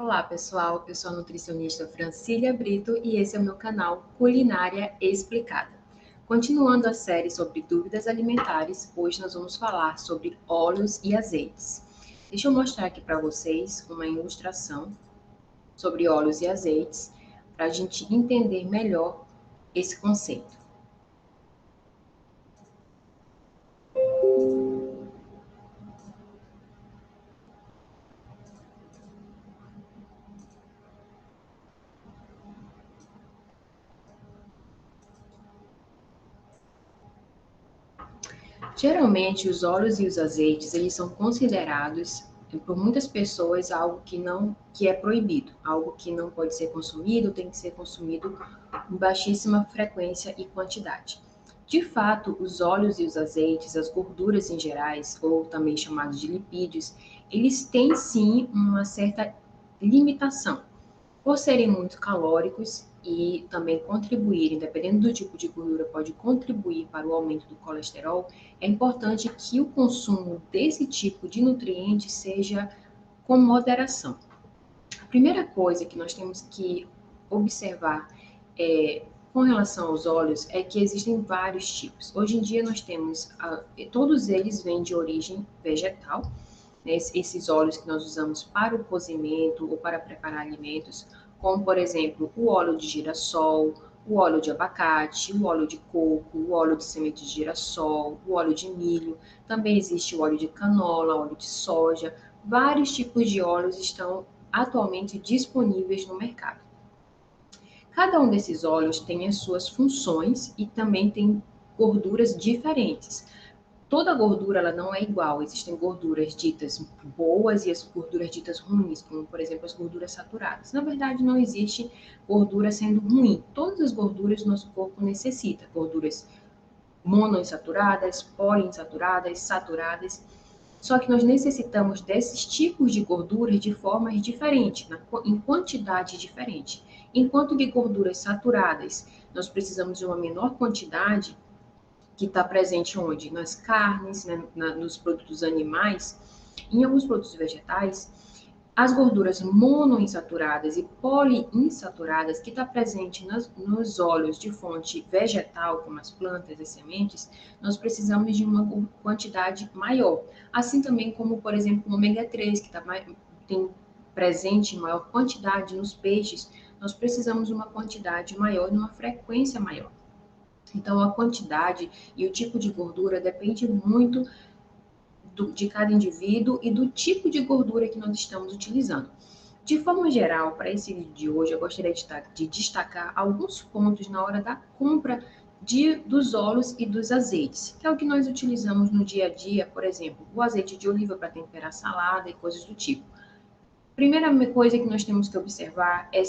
Olá, pessoal. Eu sou a nutricionista Francília Brito e esse é o meu canal Culinária Explicada. Continuando a série sobre dúvidas alimentares, hoje nós vamos falar sobre óleos e azeites. Deixa eu mostrar aqui para vocês uma ilustração sobre óleos e azeites para a gente entender melhor esse conceito. Geralmente, os óleos e os azeites, eles são considerados por muitas pessoas algo que é proibido, algo que não pode ser consumido, tem que ser consumido em baixíssima frequência e quantidade. De fato, os óleos e os azeites, as gorduras em gerais, ou também chamados de lipídios, eles têm sim uma certa limitação. Por serem muito calóricos e também contribuírem, dependendo do tipo de gordura, pode contribuir para o aumento do colesterol, é importante que o consumo desse tipo de nutriente seja com moderação. A primeira coisa que nós temos que observar com relação aos óleos é que existem vários tipos. Hoje em dia nós temos, todos eles vêm de origem vegetal, né, esses óleos que nós usamos para o cozimento ou para preparar alimentos, como por exemplo o óleo de girassol, o óleo de abacate, o óleo de coco, o óleo de semente de girassol, o óleo de milho. Também existe o óleo de canola, óleo de soja. Vários tipos de óleos estão atualmente disponíveis no mercado. Cada um desses óleos tem as suas funções e também tem gorduras diferentes. Toda gordura ela não é igual. Existem gorduras ditas boas e as gorduras ditas ruins, como por exemplo as gorduras saturadas. Na verdade, não existe gordura sendo ruim. Todas as gorduras nosso corpo necessita. Gorduras monoinsaturadas, poliinsaturadas, saturadas. Só que nós necessitamos desses tipos de gorduras de formas diferentes, em quantidade diferente. Enquanto que gorduras saturadas, nós precisamos de uma menor quantidade, que está presente onde? Nas carnes, né, nos produtos animais, em alguns produtos vegetais, as gorduras monoinsaturadas e poliinsaturadas, que está presente nos óleos de fonte vegetal, como as plantas e sementes, nós precisamos de uma quantidade maior. Assim também como, por exemplo, o ômega 3, que tem presente em maior quantidade nos peixes, nós precisamos de uma quantidade maior, de uma frequência maior. Então, a quantidade e o tipo de gordura depende muito de cada indivíduo e do tipo de gordura que nós estamos utilizando. De forma geral, para esse vídeo de hoje, eu gostaria de destacar alguns pontos na hora da compra dos óleos e dos azeites, que é o que nós utilizamos no dia a dia, por exemplo, o azeite de oliva para temperar salada e coisas do tipo. Primeira coisa que nós temos que observar é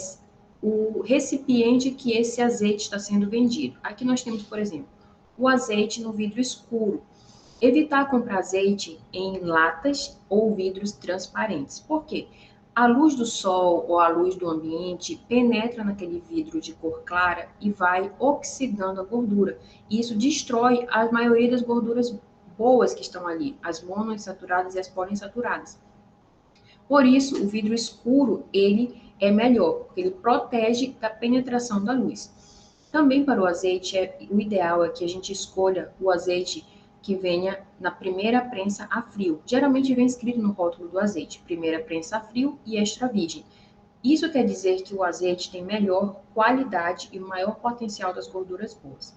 o recipiente que esse azeite está sendo vendido. Aqui nós temos, por exemplo, o azeite no vidro escuro. Evitar comprar azeite em latas ou vidros transparentes. Por quê? A luz do sol ou a luz do ambiente penetra naquele vidro de cor clara e vai oxidando a gordura. E isso destrói a maioria das gorduras boas que estão ali, as monoinsaturadas e as poliinsaturadas. Por isso, o vidro escuro, ele é melhor, porque ele protege da penetração da luz. Também para o azeite, o ideal é que a gente escolha o azeite que venha na primeira prensa a frio. Geralmente vem escrito no rótulo do azeite, primeira prensa a frio e extra virgem. Isso quer dizer que o azeite tem melhor qualidade e maior potencial das gorduras boas.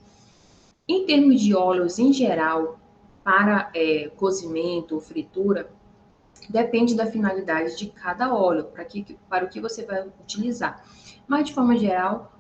Em termos de óleos em geral, para cozimento ou fritura, depende da finalidade de cada óleo, para o que você vai utilizar. Mas, de forma geral,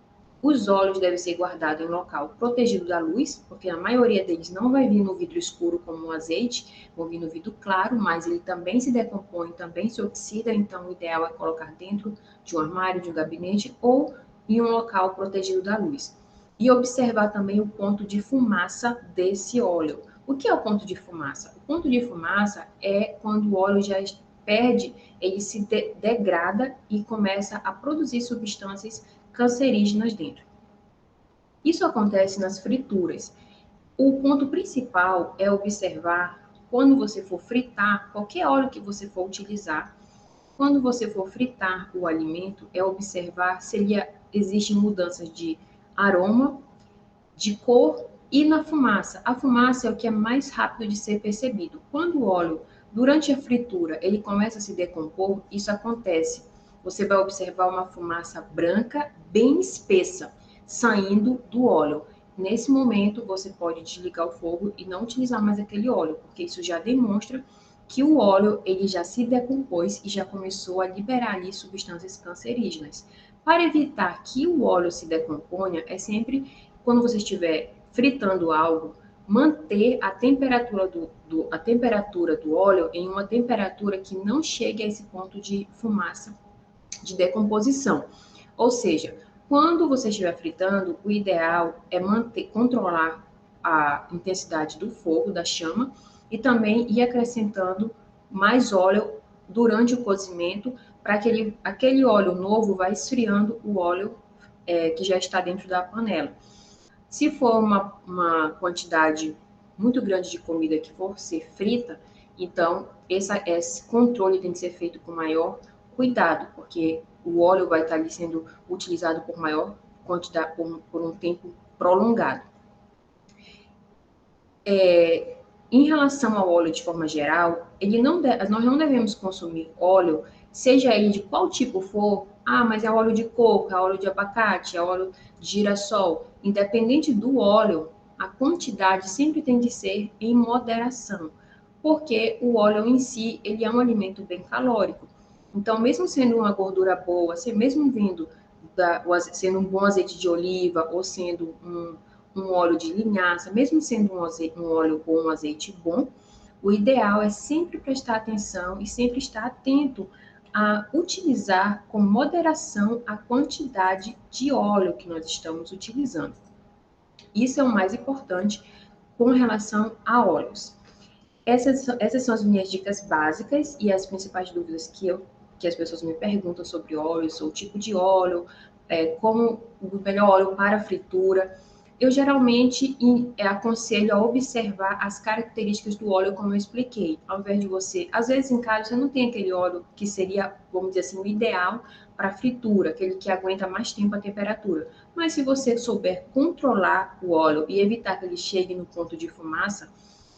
os óleos devem ser guardados em local protegido da luz, porque a maioria deles não vai vir no vidro escuro como o azeite, vão vir no vidro claro, mas ele também se decompõe, também se oxida, então o ideal é colocar dentro de um armário, de um gabinete ou em um local protegido da luz. E observar também o ponto de fumaça desse óleo. O que é o ponto de fumaça? O ponto de fumaça é quando o óleo já perde, ele se degrada e começa a produzir substâncias cancerígenas dentro. Isso acontece nas frituras. O ponto principal é observar, quando você for fritar, qualquer óleo que você for utilizar, Quando você for fritar o alimento, é observar se existem mudanças de aroma, de cor e na fumaça. A fumaça é o que é mais rápido de ser percebido. Quando o óleo, durante a fritura, ele começa a se decompor, isso acontece. Você vai observar uma fumaça branca bem espessa saindo do óleo. Nesse momento, você pode desligar o fogo e não utilizar mais aquele óleo, porque isso já demonstra que o óleo ele já se decompôs e já começou a liberar ali substâncias cancerígenas. Para evitar que o óleo se decomponha, é sempre quando você estiver fritando algo, manter a temperatura a temperatura do óleo em uma temperatura que não chegue a esse ponto de fumaça, de decomposição. Ou seja, quando você estiver fritando, o ideal é controlar a intensidade do fogo, da chama, e também ir acrescentando mais óleo durante o cozimento, para que aquele óleo novo vá esfriando o óleo que já está dentro da panela. Se for uma quantidade muito grande de comida que for ser frita, então esse controle tem que ser feito com maior cuidado, porque o óleo vai estar ali sendo utilizado por maior quantidade, por um tempo prolongado. Em relação ao óleo de forma geral, nós não devemos consumir óleo, seja ele de qual tipo for. Ah, mas é óleo de coco, é óleo de abacate, é óleo de girassol. Independente do óleo, a quantidade sempre tem que ser em moderação, porque o óleo em si, ele é um alimento bem calórico. Então, mesmo sendo uma gordura boa, mesmo sendo um bom azeite de oliva ou sendo um óleo de linhaça, mesmo sendo um óleo bom, um azeite bom, o ideal é sempre prestar atenção e sempre estar atento a utilizar com moderação a quantidade de óleo que nós estamos utilizando. Isso é o mais importante com relação a óleos. Essas são as minhas dicas básicas e as principais dúvidas que as pessoas me perguntam sobre óleos, o tipo de óleo, como o melhor óleo para fritura. Eu geralmente aconselho a observar as características do óleo, como eu expliquei, ao invés de você, às vezes em casa você não tem aquele óleo que seria, vamos dizer assim, o ideal para fritura, aquele que aguenta mais tempo a temperatura. Mas se você souber controlar o óleo e evitar que ele chegue no ponto de fumaça,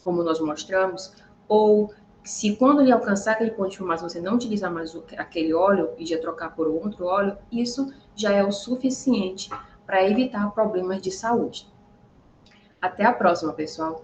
como nós mostramos, ou se quando ele alcançar aquele ponto de fumaça você não utilizar mais aquele óleo e já trocar por outro óleo, isso já é o suficiente para evitar problemas de saúde. Até a próxima, pessoal!